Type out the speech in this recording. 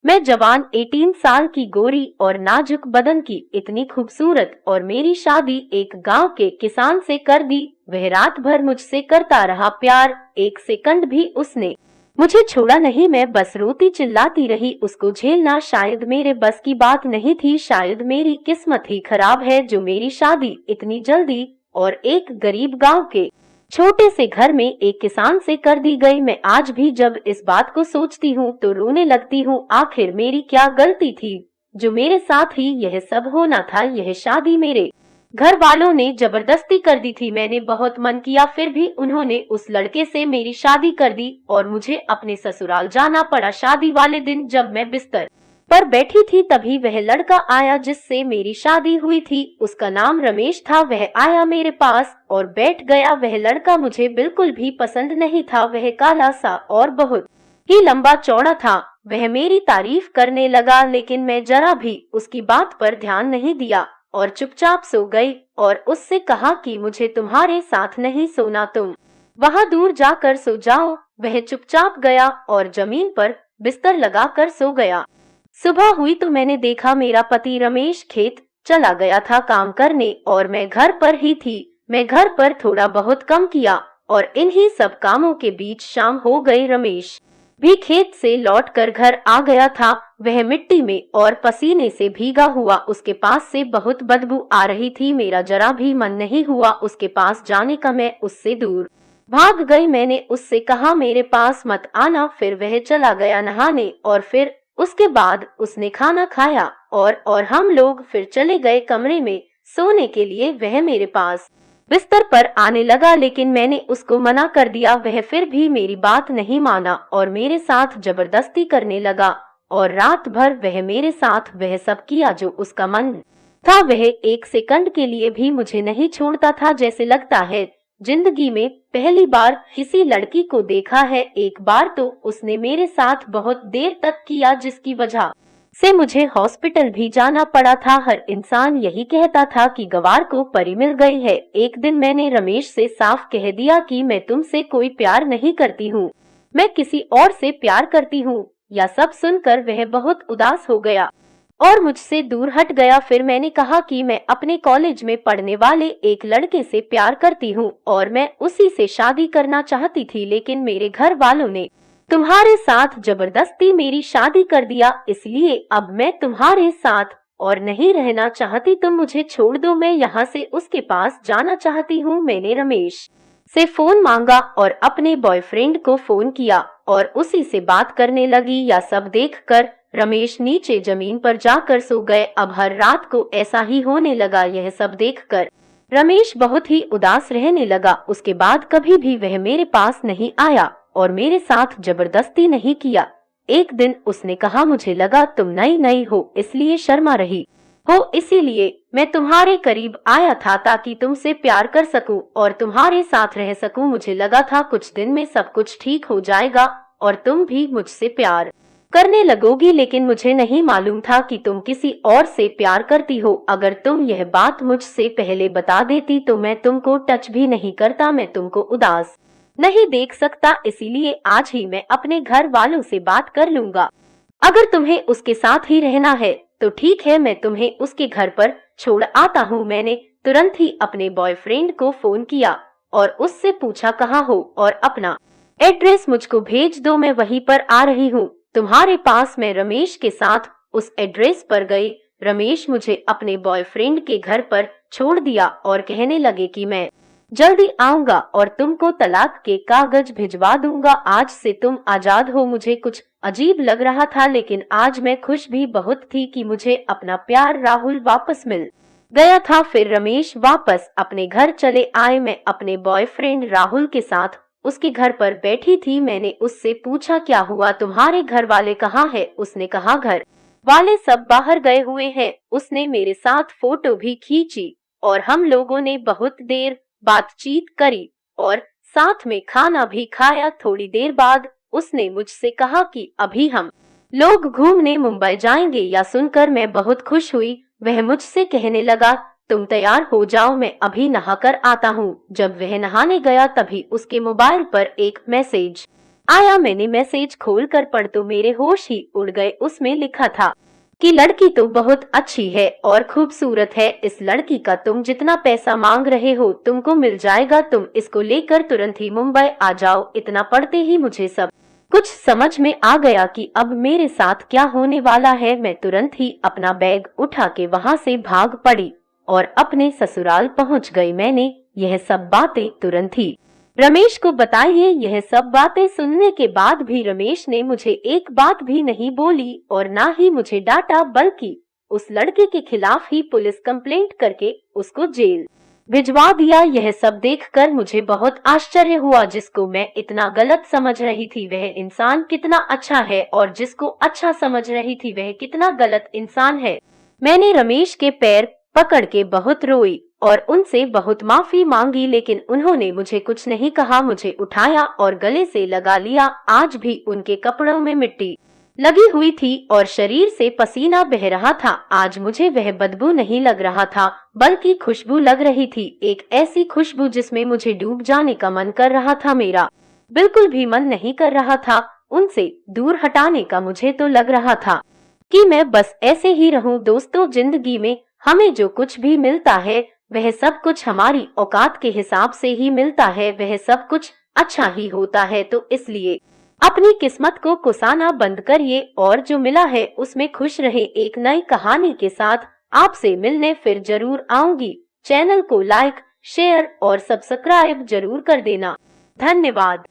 मैं जवान 18 साल की गोरी और नाजुक बदन की, इतनी खूबसूरत, और मेरी शादी एक गांव के किसान से कर दी। वह रात भर मुझसे करता रहा प्यार, एक सेकंड भी उसने मुझे छोड़ा नहीं। मैं बस रोती चिल्लाती रही, उसको झेलना शायद मेरे बस की बात नहीं थी। शायद मेरी किस्मत ही खराब है जो मेरी शादी इतनी जल्दी और एक गरीब गांव के छोटे से घर में एक किसान से कर दी गई। मैं आज भी जब इस बात को सोचती हूँ तो रोने लगती हूँ। आखिर मेरी क्या गलती थी जो मेरे साथ ही यह सब होना था। यह शादी मेरे घर वालों ने जबरदस्ती कर दी थी। मैंने बहुत मन किया, फिर भी उन्होंने उस लड़के से मेरी शादी कर दी और मुझे अपने ससुराल जाना पड़ा। शादी वाले दिन जब मैं बिस्तर पर बैठी थी तभी वह लड़का आया जिससे मेरी शादी हुई थी। उसका नाम रमेश था। वह आया मेरे पास और बैठ गया। वह लड़का मुझे बिल्कुल भी पसंद नहीं था। वह काला सा और बहुत ही लंबा चौड़ा था। वह मेरी तारीफ करने लगा लेकिन मैं जरा भी उसकी बात पर ध्यान नहीं दिया और चुपचाप सो गई और उससे कहा कि मुझे तुम्हारे साथ नहीं सोना, तुम वहां दूर जाकर सो जाओ। वह चुपचाप गया और जमीन पर बिस्तर लगाकर सो गया। सुबह हुई तो मैंने देखा मेरा पति रमेश खेत चला गया था काम करने और मैं घर पर ही थी। मैं घर पर थोड़ा बहुत कम किया और इन्हीं सब कामों के बीच शाम हो गई। रमेश भी खेत से लौटकर घर आ गया था। वह मिट्टी में और पसीने से भीगा हुआ। उसके पास से बहुत बदबू आ रही थी। मेरा जरा भी मन नहीं हुआ उसके पास जाने का। मैं उससे दूर भाग गई। मैंने उससे कहा मेरे पास मत आना। फिर वह चला गया नहाने और फिर उसके बाद उसने खाना खाया और हम लोग फिर चले गए कमरे में सोने के लिए। वह मेरे पास बिस्तर पर आने लगा लेकिन मैंने उसको मना कर दिया। वह फिर भी मेरी बात नहीं माना और मेरे साथ जबरदस्ती करने लगा और रात भर वह मेरे साथ वह सब किया जो उसका मन था। वह एक सेकंड के लिए भी मुझे नहीं छोड़ता था। जैसे लगता है जिंदगी में पहली बार किसी लड़की को देखा है। एक बार तो उसने मेरे साथ बहुत देर तक किया जिसकी वजह से मुझे हॉस्पिटल भी जाना पड़ा था। हर इंसान यही कहता था कि गवार को परी मिल गई है। एक दिन मैंने रमेश से साफ कह दिया कि मैं तुमसे कोई प्यार नहीं करती हूँ, मैं किसी और से प्यार करती हूँ। यह सब सुनकर वह बहुत उदास हो गया और मुझसे दूर हट गया। फिर मैंने कहा कि मैं अपने कॉलेज में पढ़ने वाले एक लड़के से प्यार करती हूँ और मैं उसी से शादी करना चाहती थी, लेकिन मेरे घर वालों ने तुम्हारे साथ जबरदस्ती मेरी शादी कर दिया, इसलिए अब मैं तुम्हारे साथ और नहीं रहना चाहती। तुम मुझे छोड़ दो, मैं यहाँ से उसके पास जाना चाहती हूँ। मैंने रमेश से फोन मांगा और अपने बॉयफ्रेंड को फोन किया और उसी से बात करने लगी। यह सब देखकर रमेश नीचे जमीन पर जाकर सो गए। अब हर रात को ऐसा ही होने लगा। यह सब देखकर रमेश बहुत ही उदास रहने लगा। उसके बाद कभी भी वह मेरे पास नहीं आया और मेरे साथ जबरदस्ती नहीं किया। एक दिन उसने कहा मुझे लगा तुम नई नई हो इसलिए शर्मा रही हो, इसीलिए मैं तुम्हारे करीब आया था ताकि तुमसे प्यार कर सकूं और तुम्हारे साथ रह सकूं। मुझे लगा था कुछ दिन में सब कुछ ठीक हो जाएगा और तुम भी मुझसे प्यार करने लगोगी, लेकिन मुझे नहीं मालूम था कि तुम किसी और से प्यार करती हो। अगर तुम यह बात मुझसे पहले बता देती तो मैं तुमको टच भी नहीं करता, मैं तुमको उदास नहीं देख सकता। इसीलिए आज ही मैं अपने घर वालों से बात कर लूंगा। अगर तुम्हें उसके साथ ही रहना है तो ठीक है, मैं तुम्हें उसके घर पर छोड़ आता हूँ। मैंने तुरंत ही अपने बॉयफ्रेंड को फोन किया और उससे पूछा कहाँ हो और अपना एड्रेस मुझको भेज दो, मैं वहीं पर आ रही हूँ तुम्हारे पास। मैं रमेश के साथ उस एड्रेस पर गई। रमेश मुझे अपने बॉयफ्रेंड के घर पर छोड़ दिया और कहने लगे कि मैं जल्दी आऊंगा और तुमको तलाक के कागज भिजवा दूंगा, आज से तुम आजाद हो। मुझे कुछ अजीब लग रहा था लेकिन आज मैं खुश भी बहुत थी कि मुझे अपना प्यार राहुल वापस मिल गया था। फिर रमेश वापस अपने घर चले आए। मैं अपने बॉयफ्रेंड राहुल के साथ उसके घर पर बैठी थी। मैंने उससे पूछा क्या हुआ, तुम्हारे घर वाले कहाँ है? उसने कहा घर वाले सब बाहर गए हुए हैं। उसने मेरे साथ फोटो भी खींची और हम लोगों ने बहुत देर बातचीत करी और साथ में खाना भी खाया। थोड़ी देर बाद उसने मुझसे कहा कि अभी हम लोग घूमने मुंबई जाएंगे। यह सुनकर मैं बहुत खुश हुई। वह मुझसे कहने लगा तुम तैयार हो जाओ, मैं अभी नहाकर आता हूँ। जब वह नहाने गया तभी उसके मोबाइल पर एक मैसेज आया। मैंने मैसेज खोलकर पढ़ तो मेरे होश ही उड़ गए। उसमें लिखा था कि लड़की तो बहुत अच्छी है और खूबसूरत है, इस लड़की का तुम जितना पैसा मांग रहे हो तुमको मिल जाएगा, तुम इसको लेकर तुरंत ही मुंबई आ जाओ। इतना पढ़ते ही मुझे सब कुछ समझ में आ गया कि अब मेरे साथ क्या होने वाला है। मैं तुरंत ही अपना बैग उठा के वहां से भाग पड़ी और अपने ससुराल पहुंच गई। मैंने यह सब बातें तुरंत ही रमेश को बताई है। यह सब बातें सुनने के बाद भी रमेश ने मुझे एक बात भी नहीं बोली और ना ही मुझे डांटा, बल्कि उस लड़के के खिलाफ ही पुलिस कंप्लेंट करके उसको जेल भिजवा दिया। यह सब देखकर मुझे बहुत आश्चर्य हुआ। जिसको मैं इतना गलत समझ रही थी वह इंसान कितना अच्छा है और जिसको अच्छा समझ रही थी वह कितना गलत इंसान है। मैंने रमेश के पैर पकड़ के बहुत रोई और उनसे बहुत माफी मांगी, लेकिन उन्होंने मुझे कुछ नहीं कहा। मुझे उठाया और गले से लगा लिया। आज भी उनके कपड़ों में मिट्टी लगी हुई थी और शरीर से पसीना बह रहा था। आज मुझे वह बदबू नहीं लग रहा था बल्कि खुशबू लग रही थी, एक ऐसी खुशबू जिसमें मुझे डूब जाने का मन कर रहा था। मेरा बिल्कुल भी मन नहीं कर रहा था उनसे दूर हटाने का। मुझे तो लग रहा था कि मैं बस ऐसे ही रहूं। दोस्तों, जिंदगी में हमें जो कुछ भी मिलता है वह सब कुछ हमारी औकात के हिसाब से ही मिलता है, वह सब कुछ अच्छा ही होता है। तो इसलिए अपनी किस्मत को कोसाना बंद करिए और जो मिला है उसमें खुश रहे। एक नई कहानी के साथ आपसे मिलने फिर जरूर आऊंगी। चैनल को लाइक, शेयर और सब्सक्राइब जरूर कर देना। धन्यवाद।